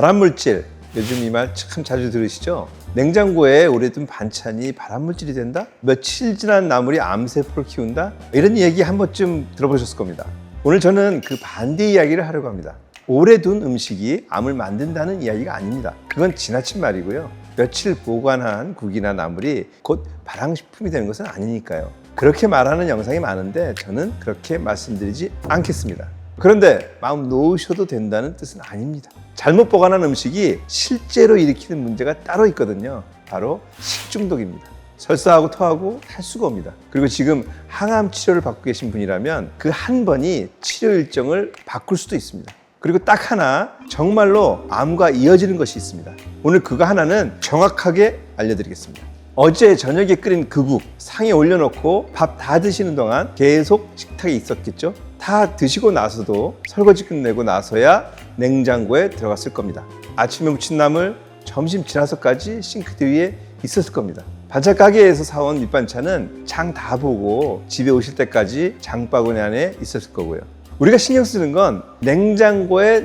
발암물질, 요즘 이 말 참 자주 들으시죠? 냉장고에 오래둔 반찬이 발암물질이 된다? 며칠 지난 나물이 암세포를 키운다? 이런 얘기 한 번쯤 들어보셨을 겁니다. 오늘 저는 그 반대 이야기를 하려고 합니다. 오래 둔 음식이 암을 만든다는 이야기가 아닙니다. 그건 지나친 말이고요. 며칠 보관한 국이나 나물이 곧 발암식품이 되는 것은 아니니까요. 그렇게 말하는 영상이 많은데 저는 그렇게 말씀드리지 않겠습니다. 그런데 마음 놓으셔도 된다는 뜻은 아닙니다. 잘못 보관한 음식이 실제로 일으키는 문제가 따로 있거든요. 바로 식중독입니다. 설사하고 토하고 탈수가 옵니다. 그리고 지금 항암 치료를 받고 계신 분이라면 그 한 번이 치료 일정을 바꿀 수도 있습니다. 그리고 딱 하나 정말로 암과 이어지는 것이 있습니다. 오늘 그거 하나는 정확하게 알려드리겠습니다. 어제 저녁에 끓인 그 국 상에 올려놓고 밥 다 드시는 동안 계속 식탁에 있었겠죠? 다 드시고 나서도 설거지 끝내고 나서야 냉장고에 들어갔을 겁니다. 아침에 무친 나물, 점심 지나서까지 싱크대 위에 있었을 겁니다. 반찬 가게에서 사온 밑반찬은 장 다 보고 집에 오실 때까지 장바구니 안에 있었을 거고요. 우리가 신경 쓰는 건 냉장고에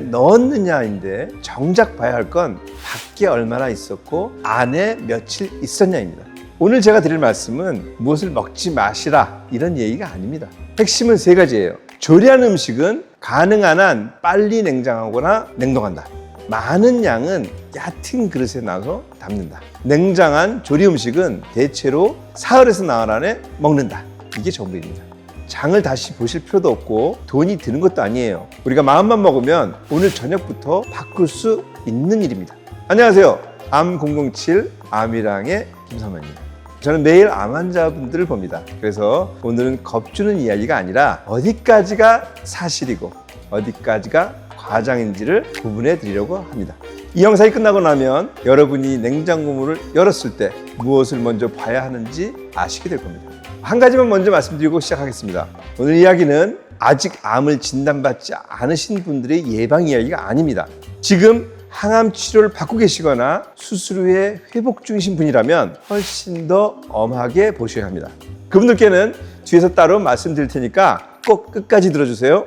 넣었느냐인데 정작 봐야 할 건 밖에 얼마나 있었고 안에 며칠 있었냐입니다. 오늘 제가 드릴 말씀은 무엇을 먹지 마시라 이런 얘기가 아닙니다. 핵심은 세 가지예요. 조리한 음식은 가능한 한 빨리 냉장하거나 냉동한다. 많은 양은 얕은 그릇에 놔서 담는다. 냉장한 조리 음식은 대체로 사흘에서 나흘 안에 먹는다. 이게 전부입니다. 장을 다시 보실 필요도 없고 돈이 드는 것도 아니에요. 우리가 마음만 먹으면 오늘 저녁부터 바꿀 수 있는 일입니다. 안녕하세요. 암007 암이랑의 김성현입니다. 저는 매일 암 환자분들을 봅니다. 그래서 오늘은 겁주는 이야기가 아니라 어디까지가 사실이고 어디까지가 과장인지를 구분해 드리려고 합니다. 이 영상이 끝나고 나면 여러분이 냉장고문을 열었을 때 무엇을 먼저 봐야 하는지 아시게 될 겁니다. 한 가지만 먼저 말씀드리고 시작하겠습니다. 오늘 이야기는 아직 암을 진단받지 않으신 분들의 예방 이야기가 아닙니다. 지금 항암 치료를 받고 계시거나 수술 후에 회복 중이신 분이라면 훨씬 더 엄하게 보셔야 합니다. 그분들께는 뒤에서 따로 말씀드릴 테니까 꼭 끝까지 들어주세요.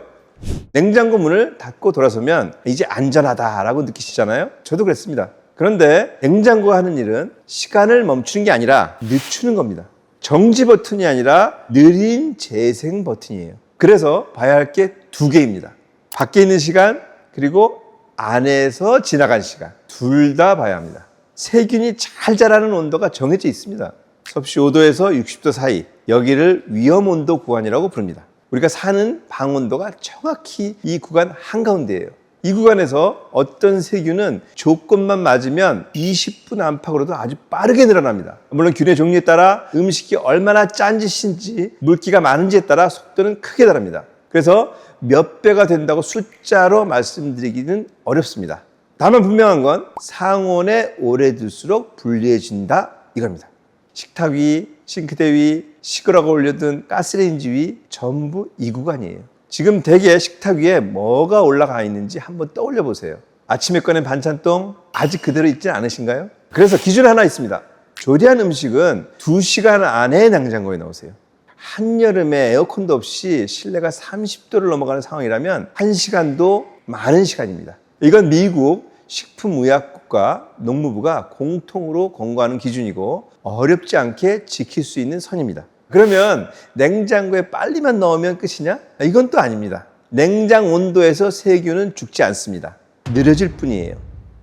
냉장고 문을 닫고 돌아서면 이제 안전하다라고 느끼시잖아요. 저도 그랬습니다. 그런데 냉장고가 하는 일은 시간을 멈추는 게 아니라 늦추는 겁니다. 정지 버튼이 아니라 느린 재생 버튼이에요. 그래서 봐야 할 게 두 개입니다. 밖에 있는 시간 그리고 안에서 지나간 시간 둘 다 봐야 합니다. 세균이 잘 자라는 온도가 정해져 있습니다. 섭씨 5도에서 60도 사이, 여기를 위험온도 구간이라고 부릅니다. 우리가 사는 방 온도가 정확히 이 구간 한가운데예요. 이 구간에서 어떤 세균은 조건만 맞으면 20분 안팎으로도 아주 빠르게 늘어납니다. 물론 균의 종류에 따라 음식이 얼마나 짠 짓인지 물기가 많은지에 따라 속도는 크게 다릅니다. 그래서 몇 배가 된다고 숫자로 말씀드리기는 어렵습니다. 다만 분명한 건 상온에 오래 둘수록 불리해진다 이겁니다. 식탁 위, 싱크대 위, 식으라고 올려둔 가스레인지 위 전부 이 구간이에요. 지금 대개 식탁 위에 뭐가 올라가 있는지 한번 떠올려 보세요. 아침에 꺼낸 반찬통 아직 그대로 있지 않으신가요? 그래서 기준 하나 있습니다. 조리한 음식은 2시간 안에 냉장고에 넣으세요. 한여름에 에어컨도 없이 실내가 30도를 넘어가는 상황이라면 1시간도 많은 시간입니다. 이건 미국 식품의약국과 농무부가 공통으로 권고하는 기준이고 어렵지 않게 지킬 수 있는 선입니다. 그러면 냉장고에 빨리만 넣으면 끝이냐? 이건 또 아닙니다. 냉장 온도에서 세균은 죽지 않습니다. 느려질 뿐이에요.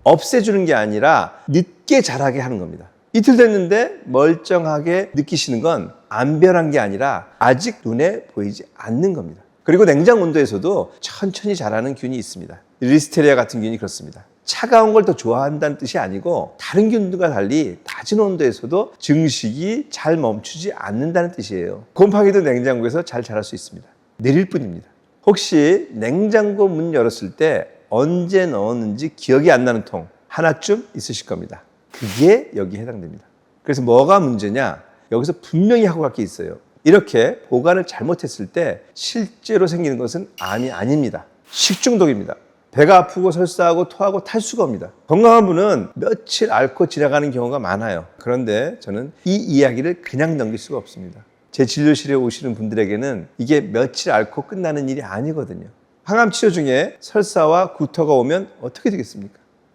없애주는 게 아니라 늦게 자라게 하는 겁니다. 이틀 됐는데 멀쩡하게 느끼시는 건 안 변한 게 아니라 아직 눈에 보이지 않는 겁니다. 그리고 냉장 온도에서도 천천히 자라는 균이 있습니다. 리스테리아 같은 균이 그렇습니다. 차가운 걸 더 좋아한다는 뜻이 아니고 다른 균들과 달리 낮은 온도에서도 증식이 잘 멈추지 않는다는 뜻이에요. 곰팡이도 냉장고에서 잘 자랄 수 있습니다. 느릴 뿐입니다. 혹시 냉장고 문 열었을 때 언제 넣었는지 기억이 안 나는 통 하나쯤 있으실 겁니다. 그게 여기에 해당됩니다. 그래서 뭐가 문제냐? 여기서 분명히 하고 갈 게 있어요. 이렇게 보관을 잘못했을 때 실제로 생기는 것은 암이 아닙니다. 식중독입니다. 배가 아프고 설사하고 토하고 탈수가 옵니다. 건강한 분은 며칠 앓고 지나가는 경우가 많아요. 그런데 저는 이 이야기를 그냥 넘길 수가 없습니다. 제 진료실에 오시는 분들에게는 이게 며칠 앓고 끝나는 일이 아니거든요. 항암 치료 중에 설사와 구토가 오면 어떻게 되겠습니까?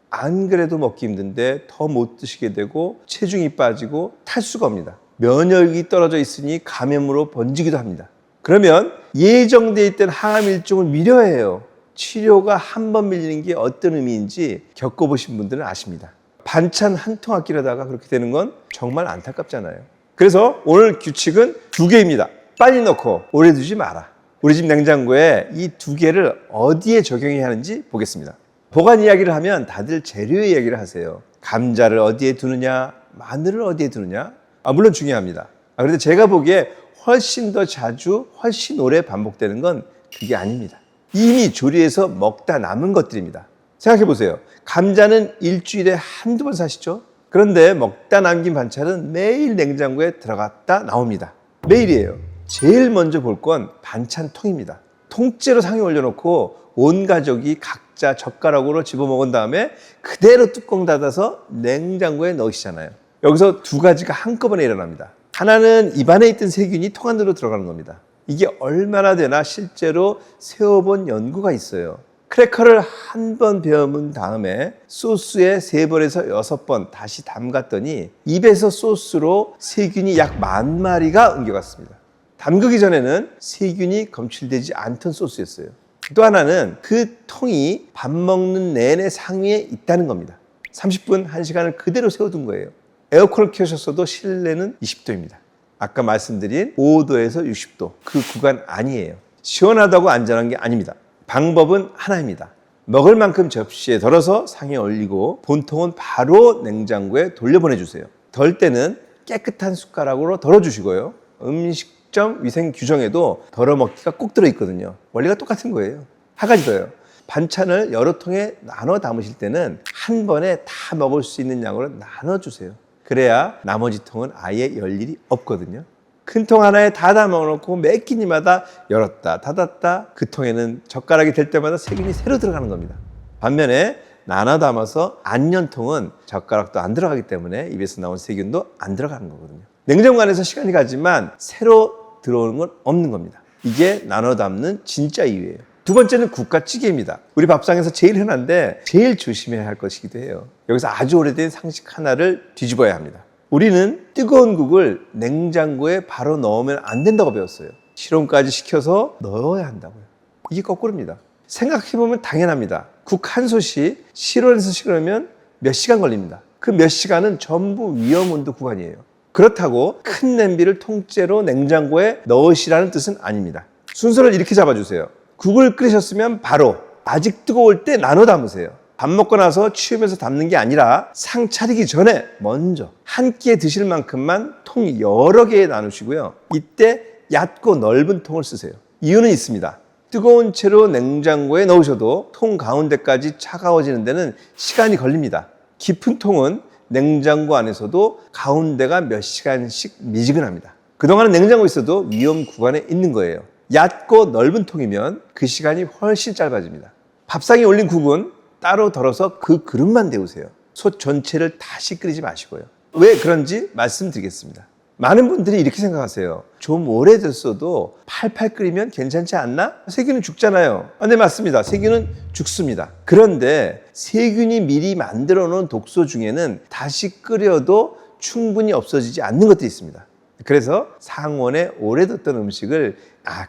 안 그래도 먹기 힘든데 더 못 드시게 되고 체중이 빠지고 탈수가 옵니다. 면역력이 떨어져 있으니 감염으로 번지기도 합니다. 그러면 예정돼 있던 항암 일정을 미뤄야 해요. 치료가 한 번 밀리는 게 어떤 의미인지 겪어보신 분들은 아십니다. 반찬 한 통 아끼려다가 그렇게 되는 건 정말 안타깝잖아요. 그래서 오늘 규칙은 2개입니다. 빨리 넣고 오래 두지 마라. 우리 집 냉장고에 이 2개를 어디에 적용해야 하는지 보겠습니다. 보관 이야기를 하면 다들 재료 이야기를 하세요. 감자를 어디에 두느냐, 마늘을 어디에 두느냐. 물론 중요합니다. 그런데 제가 보기에 훨씬 더 자주, 훨씬 오래 반복되는 건 그게 아닙니다. 이미 조리해서 먹다 남은 것들입니다. 생각해 보세요. 감자는 일주일에 한두 번 사시죠? 그런데 먹다 남긴 반찬은 매일 냉장고에 들어갔다 나옵니다. 매일이에요. 제일 먼저 볼 건 반찬통입니다. 통째로 상에 올려놓고 온 가족이 각자 젓가락으로 집어먹은 다음에 그대로 뚜껑 닫아서 냉장고에 넣으시잖아요. 여기서 2가지가 한꺼번에 일어납니다. 하나는 입안에 있던 세균이 통 안으로 들어가는 겁니다. 이게 얼마나 되나 실제로 세워본 연구가 있어요. 크래커를 한 번 베어문 다음에 소스에 3번에서 6번 다시 담갔더니 입에서 소스로 세균이 약 10,000마리가 옮겨갔습니다. 담그기 전에는 세균이 검출되지 않던 소스였어요. 또 하나는 그 통이 밥 먹는 내내 상위에 있다는 겁니다. 30분, 1시간을 그대로 세워둔 거예요. 에어컨을 켜셨어도 실내는 20도입니다. 아까 말씀드린 5도에서 60도 그 구간 아니에요. 시원하다고 안전한 게 아닙니다. 방법은 하나입니다. 먹을 만큼 접시에 덜어서 상에 올리고 본통은 바로 냉장고에 돌려보내주세요. 덜 때는 깨끗한 숟가락으로 덜어주시고요. 음식점 위생 규정에도 덜어먹기가 꼭 들어있거든요. 원리가 똑같은 거예요. 한 가지 더요. 반찬을 여러 통에 나눠 담으실 때는 한 번에 다 먹을 수 있는 양으로 나눠주세요. 그래야 나머지 통은 아예 열 일이 없거든요. 큰 통 하나에 다 담아놓고 매 끼니마다 열었다 닫았다 그 통에는 젓가락이 될 때마다 세균이 새로 들어가는 겁니다. 반면에 나눠 담아서 안 연 통은 젓가락도 안 들어가기 때문에 입에서 나온 세균도 안 들어가는 거거든요. 냉장고 안에서 시간이 가지만 새로 들어오는 건 없는 겁니다. 이게 나눠 담는 진짜 이유예요. 2번째는 국과찌개입니다. 우리 밥상에서 제일 흔한데 제일 조심해야 할 것이기도 해요. 여기서 아주 오래된 상식 하나를 뒤집어야 합니다. 우리는 뜨거운 국을 냉장고에 바로 넣으면 안 된다고 배웠어요. 실온까지 식혀서 넣어야 한다고요. 이게 거꾸로입니다. 생각해보면 당연합니다. 국 한 솥이 실온에서 식으려면 몇 시간 걸립니다. 그 몇 시간은 전부 위험온도 구간이에요. 그렇다고 큰 냄비를 통째로 냉장고에 넣으시라는 뜻은 아닙니다. 순서를 이렇게 잡아주세요. 국을 끓이셨으면 바로 아직 뜨거울 때 나눠 담으세요. 밥 먹고 나서 치우면서 담는 게 아니라 상 차리기 전에 먼저 한 끼에 드실 만큼만 통 여러 개에 나누시고요. 이때 얕고 넓은 통을 쓰세요. 이유는 있습니다. 뜨거운 채로 냉장고에 넣으셔도 통 가운데까지 차가워지는 데는 시간이 걸립니다. 깊은 통은 냉장고 안에서도 가운데가 몇 시간씩 미지근합니다. 그동안은 냉장고에 있어도 위험 구간에 있는 거예요. 얕고 넓은 통이면 그 시간이 훨씬 짧아집니다. 밥상에 올린 국은 따로 덜어서 그 그릇만 데우세요. 솥 전체를 다시 끓이지 마시고요. 왜 그런지 말씀드리겠습니다. 많은 분들이 이렇게 생각하세요. 좀 오래됐어도 팔팔 끓이면 괜찮지 않나? 세균은 죽잖아요. 네, 맞습니다. 세균은 죽습니다. 그런데 세균이 미리 만들어 놓은 독소 중에는 다시 끓여도 충분히 없어지지 않는 것들이 있습니다. 그래서 상온에 오래 뒀던 음식을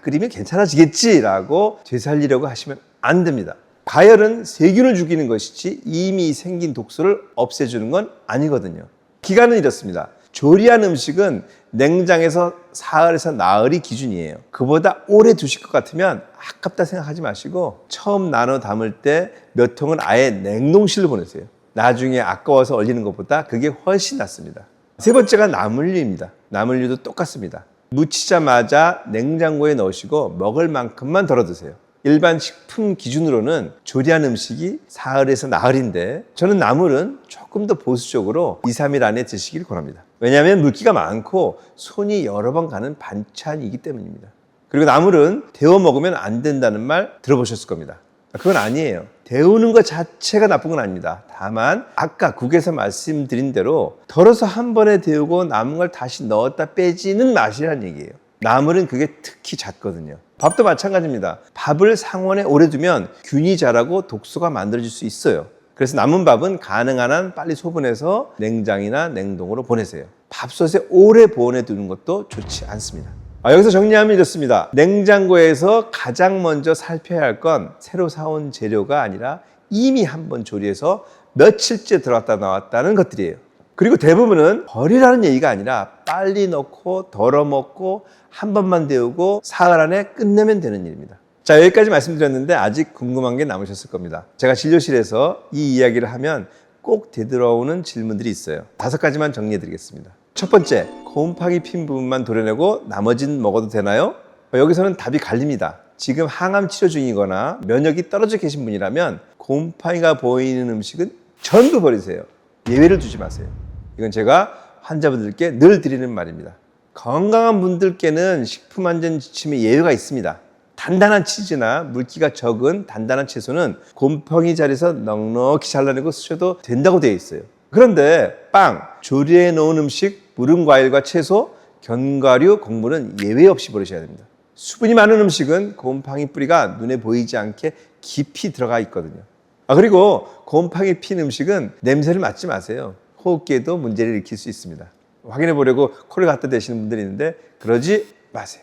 끓이면 괜찮아지겠지라고 되살리려고 하시면 안 됩니다. 가열은 세균을 죽이는 것이지 이미 생긴 독소를 없애주는 건 아니거든요. 기간은 이렇습니다. 조리한 음식은 냉장에서 사흘에서 나흘이 기준이에요. 그보다 오래 두실 것 같으면 아깝다 생각하지 마시고 처음 나눠 담을 때 몇 통은 아예 냉동실로 보내세요. 나중에 아까워서 얼리는 것보다 그게 훨씬 낫습니다. 3번째가 나물류입니다. 나물류도 똑같습니다. 무치자마자 냉장고에 넣으시고 먹을 만큼만 덜어 드세요. 일반 식품 기준으로는 조리한 음식이 사흘에서 나흘인데 저는 나물은 조금 더 보수적으로 2, 3일 안에 드시길 권합니다. 왜냐하면 물기가 많고 손이 여러 번 가는 반찬이기 때문입니다. 그리고 나물은 데워 먹으면 안 된다는 말 들어보셨을 겁니다. 그건 아니에요. 데우는 것 자체가 나쁜 건 아닙니다. 다만 아까 국에서 말씀드린 대로 덜어서 한 번에 데우고 남은 걸 다시 넣었다 빼지는 맛이라는 얘기예요. 나물은 그게 특히 잦거든요. 밥도 마찬가지입니다. 밥을 상온에 오래 두면 균이 자라고 독소가 만들어질 수 있어요. 그래서 남은 밥은 가능한 한 빨리 소분해서 냉장이나 냉동으로 보내세요. 밥솥에 오래 보내두는 것도 좋지 않습니다. 여기서 정리하면 이렇습니다. 냉장고에서 가장 먼저 살펴야 할 건 새로 사온 재료가 아니라 이미 한번 조리해서 며칠째 들어갔다 나왔다는 것들이에요. 그리고 대부분은 버리라는 얘기가 아니라 빨리 넣고 덜어 먹고 한 번만 데우고 사흘 안에 끝내면 되는 일입니다. 자, 여기까지 말씀드렸는데 아직 궁금한 게 남으셨을 겁니다. 제가 진료실에서 이 이야기를 하면 꼭 되돌아오는 질문들이 있어요. 5가지만 정리해 드리겠습니다. 첫 번째, 곰팡이 핀 부분만 도려내고 나머지는 먹어도 되나요? 여기서는 답이 갈립니다. 지금 항암 치료 중이거나 면역이 떨어져 계신 분이라면 곰팡이가 보이는 음식은 전부 버리세요. 예외를 두지 마세요. 이건 제가 환자분들께 늘 드리는 말입니다. 건강한 분들께는 식품안전지침에 예외가 있습니다. 단단한 치즈나 물기가 적은 단단한 채소는 곰팡이 자리에서 넉넉히 잘라내고 쓰셔도 된다고 되어 있어요. 그런데 빵, 조리해 놓은 음식, 무른 과일과 채소, 견과류, 곡물은 예외 없이 버리셔야 됩니다. 수분이 많은 음식은 곰팡이 뿌리가 눈에 보이지 않게 깊이 들어가 있거든요. 그리고 곰팡이 핀 음식은 냄새를 맡지 마세요. 호흡기에도 문제를 일으킬 수 있습니다. 확인해 보려고 코를 갖다 대시는 분들이 있는데 그러지 마세요.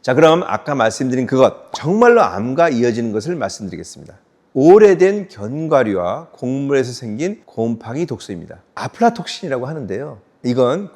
자, 그럼 아까 말씀드린 그것, 정말로 암과 이어지는 것을 말씀드리겠습니다. 오래된 견과류와 곡물에서 생긴 곰팡이 독소입니다. 아플라톡신이라고 하는데요. 이건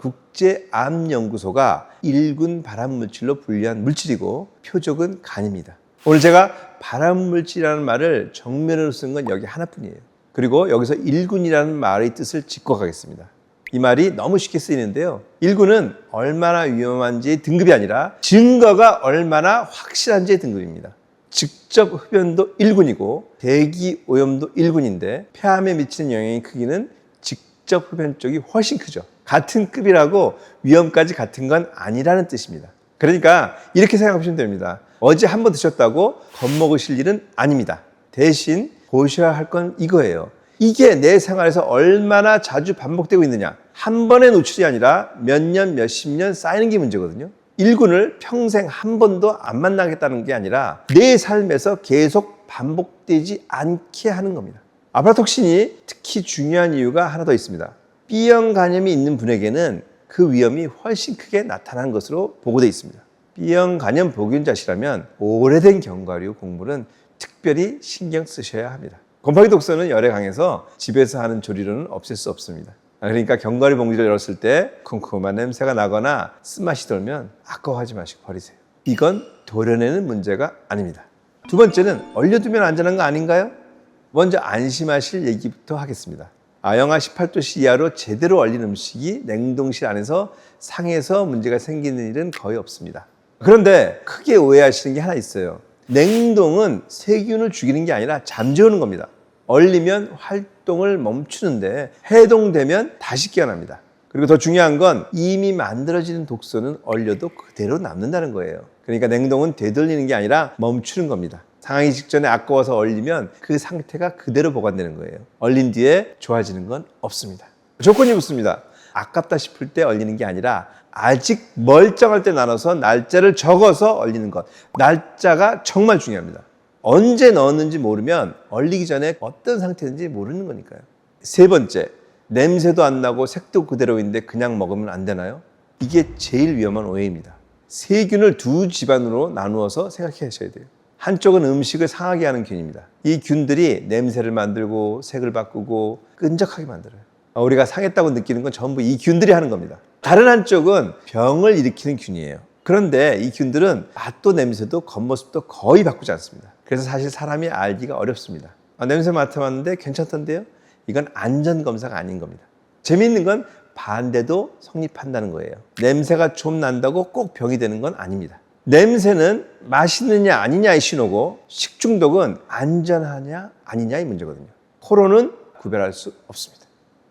국제암연구소가 1군 발암물질로 분류한 물질이고 표적은 간입니다. 오늘 제가 발암물질이라는 말을 정면으로 쓴 건 여기 하나뿐이에요. 그리고 여기서 1군이라는 말의 뜻을 짚고 가겠습니다. 이 말이 너무 쉽게 쓰이는데요. 1군은 얼마나 위험한지의 등급이 아니라 증거가 얼마나 확실한지의 등급입니다. 직접 흡연도 1군이고 대기 오염도 1군인데 폐암에 미치는 영향의 크기는 직접 흡연 쪽이 훨씬 크죠. 같은 급이라고 위험까지 같은 건 아니라는 뜻입니다. 그러니까 이렇게 생각하시면 됩니다. 어제 한 번 드셨다고 겁먹으실 일은 아닙니다. 대신 보셔야 할 건 이거예요. 이게 내 생활에서 얼마나 자주 반복되고 있느냐. 한 번의 노출이 아니라 몇 년, 몇십 년 쌓이는 게 문제거든요. 1군을 평생 한 번도 안 만나겠다는 게 아니라 내 삶에서 계속 반복되지 않게 하는 겁니다. 아플라톡신이 특히 중요한 이유가 하나 더 있습니다. B형 간염이 있는 분에게는 그 위험이 훨씬 크게 나타난 것으로 보고되어 있습니다. B형 간염 보균자시라면 오래된 견과류, 곡물은 특별히 신경 쓰셔야 합니다. 곰팡이 독소는 열에 강해서 집에서 하는 조리로는 없앨 수 없습니다. 그러니까 견과류 봉지를 열었을 때 쿰쿰한 냄새가 나거나 쓴맛이 돌면 아까워하지 마시고 버리세요. 이건 도려내는 문제가 아닙니다. 두 번째는 얼려두면 안전한 거 아닌가요? 먼저 안심하실 얘기부터 하겠습니다. 영하 18도씨 이하로 제대로 얼린 음식이 냉동실 안에서 상해서 문제가 생기는 일은 거의 없습니다. 그런데 크게 오해하시는 게 하나 있어요. 냉동은 세균을 죽이는 게 아니라 잠재우는 겁니다. 얼리면 활동을 멈추는데 해동되면 다시 깨어납니다. 그리고 더 중요한 건 이미 만들어지는 독소는 얼려도 그대로 남는다는 거예요. 그러니까 냉동은 되돌리는 게 아니라 멈추는 겁니다. 상하기 직전에 아까워서 얼리면 그 상태가 그대로 보관되는 거예요. 얼린 뒤에 좋아지는 건 없습니다. 조건이 붙습니다. 아깝다 싶을 때 얼리는 게 아니라 아직 멀쩡할 때 나눠서 날짜를 적어서 얼리는 것. 날짜가 정말 중요합니다. 언제 넣었는지 모르면 얼리기 전에 어떤 상태인지 모르는 거니까요. 세 번째, 냄새도 안 나고 색도 그대로인데 그냥 먹으면 안 되나요? 이게 제일 위험한 오해입니다. 세균을 두 집안으로 나누어서 생각하셔야 돼요. 한쪽은 음식을 상하게 하는 균입니다. 이 균들이 냄새를 만들고 색을 바꾸고 끈적하게 만들어요. 우리가 상했다고 느끼는 건 전부 이 균들이 하는 겁니다. 다른 한쪽은 병을 일으키는 균이에요. 그런데 이 균들은 맛도 냄새도 겉모습도 거의 바꾸지 않습니다. 그래서 사실 사람이 알기가 어렵습니다. 냄새 맡아봤는데 괜찮던데요? 이건 안전검사가 아닌 겁니다. 재미있는 건 반대도 성립한다는 거예요. 냄새가 좀 난다고 꼭 병이 되는 건 아닙니다. 냄새는 맛있느냐 아니냐의 신호고 식중독은 안전하냐 아니냐의 문제거든요. 코로는 구별할 수 없습니다.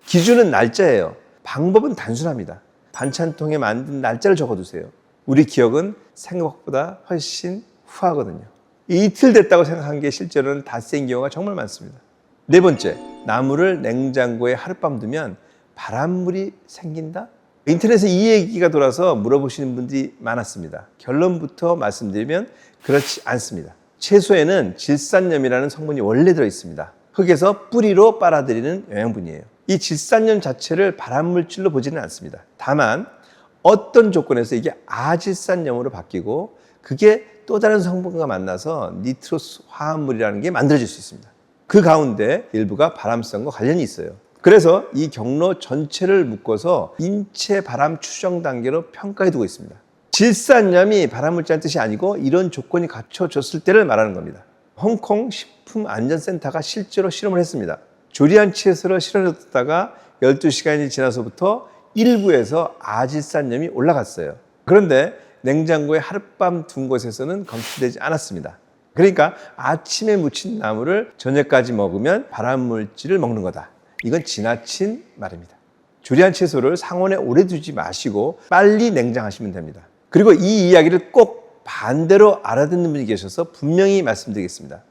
기준은 날짜예요. 방법은 단순합니다. 반찬통에 만든 날짜를 적어두세요. 우리 기억은 생각보다 훨씬 후하거든요. 이틀 됐다고 생각한 게 실제로는 닷새인 경우가 정말 많습니다. 네 번째, 나물을 냉장고에 하룻밤 두면 발암물이 생긴다? 인터넷에 이 얘기가 돌아서 물어보시는 분들이 많았습니다. 결론부터 말씀드리면 그렇지 않습니다. 채소에는 질산염이라는 성분이 원래 들어있습니다. 흙에서 뿌리로 빨아들이는 영양분이에요. 이 질산염 자체를 발암물질로 보지는 않습니다. 다만 어떤 조건에서 이게 아질산염으로 바뀌고 그게 또 다른 성분과 만나서 니트로스 화합물이라는 게 만들어질 수 있습니다. 그 가운데 일부가 발암성과 관련이 있어요. 그래서 이 경로 전체를 묶어서 인체 발암 추정 단계로 평가해 두고 있습니다. 질산염이 발암물질이라는 뜻이 아니고 이런 조건이 갖춰졌을 때를 말하는 겁니다. 홍콩 식품안전센터가 실제로 실험을 했습니다. 조리한 채소를 실험했다가 12시간이 지나서부터 일부에서 아질산염이 올라갔어요. 그런데 냉장고에 하룻밤 둔 곳에서는 검출되지 않았습니다. 그러니까 아침에 무친 나물을 저녁까지 먹으면 발암물질을 먹는 거다. 이건 지나친 말입니다. 조리한 채소를 상온에 오래 두지 마시고 빨리 냉장하시면 됩니다. 그리고 이 이야기를 꼭 반대로 알아듣는 분이 계셔서 분명히 말씀드리겠습니다.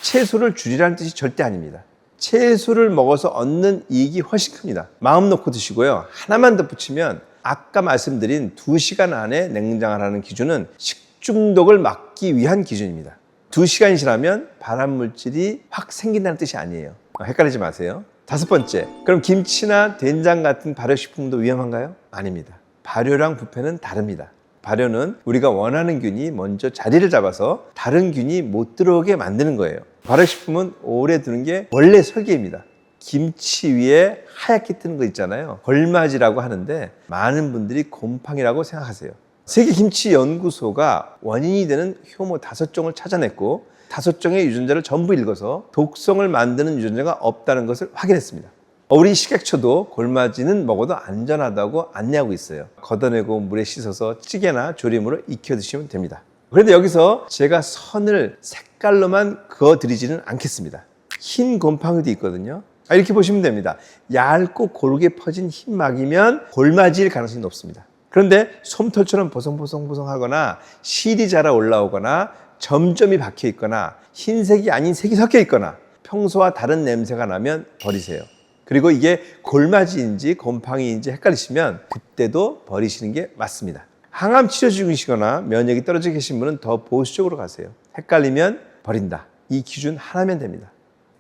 채소를 줄이라는 뜻이 절대 아닙니다. 채소를 먹어서 얻는 이익이 훨씬 큽니다. 마음 놓고 드시고요. 하나만 덧붙이면 아까 말씀드린 2시간 안에 냉장하라는 기준은 식중독을 막기 위한 기준입니다. 2시간이 지나면 발암물질이 확 생긴다는 뜻이 아니에요. 헷갈리지 마세요. 5번째, 그럼 김치나 된장 같은 발효식품도 위험한가요? 아닙니다. 발효랑 부패는 다릅니다. 발효는 우리가 원하는 균이 먼저 자리를 잡아서 다른 균이 못 들어오게 만드는 거예요. 발효식품은 오래 두는 게 원래 설계입니다. 김치 위에 하얗게 뜨는 거 있잖아요. 걸맞이라고 하는데 많은 분들이 곰팡이라고 생각하세요. 세계김치연구소가 원인이 되는 효모 5종을 찾아냈고 5종의 유전자를 전부 읽어서 독성을 만드는 유전자가 없다는 것을 확인했습니다. 우리 식약처도 골마지는 먹어도 안전하다고 안내하고 있어요. 걷어내고 물에 씻어서 찌개나 조림으로 익혀 드시면 됩니다. 그런데 여기서 제가 선을 색깔로만 그어드리지는 않겠습니다. 흰 곰팡이도 있거든요. 이렇게 보시면 됩니다. 얇고 고르게 퍼진 흰 막이면 골마지일 가능성이 높습니다. 그런데 솜털처럼 보송보송하거나 실이 자라 올라오거나 점점이 박혀 있거나 흰색이 아닌 색이 섞여 있거나 평소와 다른 냄새가 나면 버리세요. 그리고 이게 골마지인지 곰팡이인지 헷갈리시면 그때도 버리시는 게 맞습니다. 항암 치료 중이시거나 면역이 떨어져 계신 분은 더 보수적으로 가세요. 헷갈리면 버린다. 이 기준 하나면 됩니다.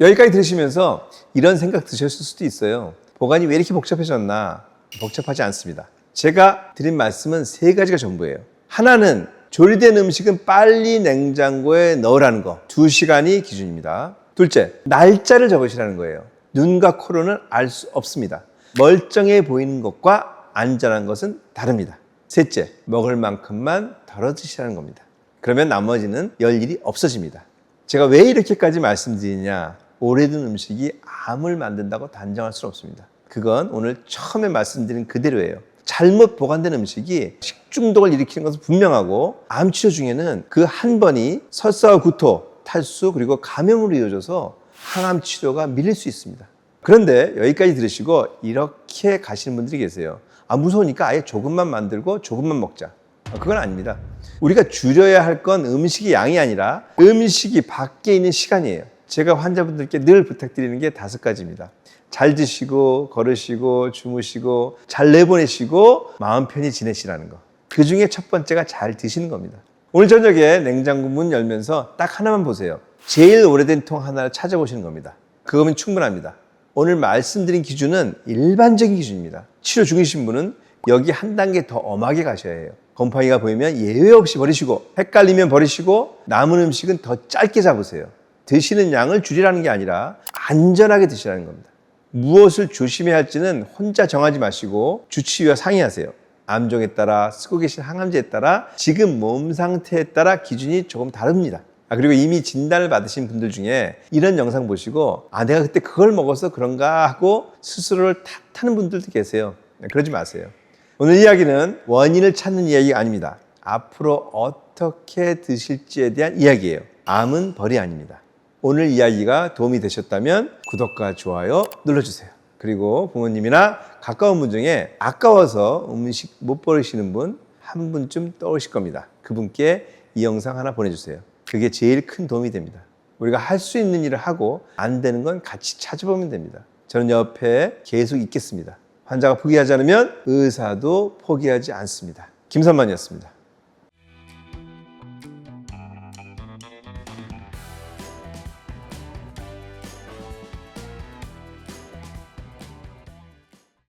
여기까지 들으시면서 이런 생각 드셨을 수도 있어요. 보관이 왜 이렇게 복잡해졌나? 복잡하지 않습니다. 제가 드린 말씀은 3가지가 전부예요. 하나는 조리된 음식은 빨리 냉장고에 넣으라는 거. 2시간이 기준입니다. 둘째, 날짜를 적으시라는 거예요. 눈과 코로는 알 수 없습니다. 멀쩡해 보이는 것과 안전한 것은 다릅니다. 셋째, 먹을 만큼만 덜어 드시라는 겁니다. 그러면 나머지는 열 일이 없어집니다. 제가 왜 이렇게까지 말씀드리냐? 오래된 음식이 암을 만든다고 단정할 수는 없습니다. 그건 오늘 처음에 말씀드린 그대로예요. 잘못 보관된 음식이 식중독을 일으키는 것은 분명하고 암 치료 중에는 그 한 번이 설사와 구토, 탈수 그리고 감염으로 이어져서 항암 치료가 밀릴 수 있습니다. 그런데 여기까지 들으시고 이렇게 가시는 분들이 계세요. 무서우니까 아예 조금만 만들고 조금만 먹자. 그건 아닙니다. 우리가 줄여야 할 건 음식의 양이 아니라 음식이 밖에 있는 시간이에요. 제가 환자분들께 늘 부탁드리는 게 5가지입니다. 잘 드시고 걸으시고 주무시고 잘 내보내시고 마음 편히 지내시라는 거. 그 중에 첫 번째가 잘 드시는 겁니다. 오늘 저녁에 냉장고 문 열면서 딱 하나만 보세요. 제일 오래된 통 하나를 찾아보시는 겁니다. 그거면 충분합니다. 오늘 말씀드린 기준은 일반적인 기준입니다. 치료 중이신 분은 여기 한 단계 더 엄하게 가셔야 해요. 곰팡이가 보이면 예외 없이 버리시고 헷갈리면 버리시고 남은 음식은 더 짧게 잡으세요. 드시는 양을 줄이라는 게 아니라 안전하게 드시라는 겁니다. 무엇을 조심해야 할지는 혼자 정하지 마시고 주치의와 상의하세요. 암종에 따라 쓰고 계신 항암제에 따라 지금 몸 상태에 따라 기준이 조금 다릅니다. 그리고 이미 진단을 받으신 분들 중에 이런 영상 보시고 내가 그때 그걸 먹어서 그런가 하고 스스로를 탓하는 분들도 계세요. 그러지 마세요. 오늘 이야기는 원인을 찾는 이야기가 아닙니다. 앞으로 어떻게 드실지에 대한 이야기예요. 암은 벌이 아닙니다. 오늘 이야기가 도움이 되셨다면 구독과 좋아요 눌러주세요. 그리고 부모님이나 가까운 분 중에 아까워서 음식 못 버리시는 분 한 분쯤 떠오르실 겁니다. 그분께 이 영상 하나 보내주세요. 그게 제일 큰 도움이 됩니다. 우리가 할 수 있는 일을 하고 안 되는 건 같이 찾아보면 됩니다. 저는 옆에 계속 있겠습니다. 환자가 포기하지 않으면 의사도 포기하지 않습니다. 김선만이었습니다.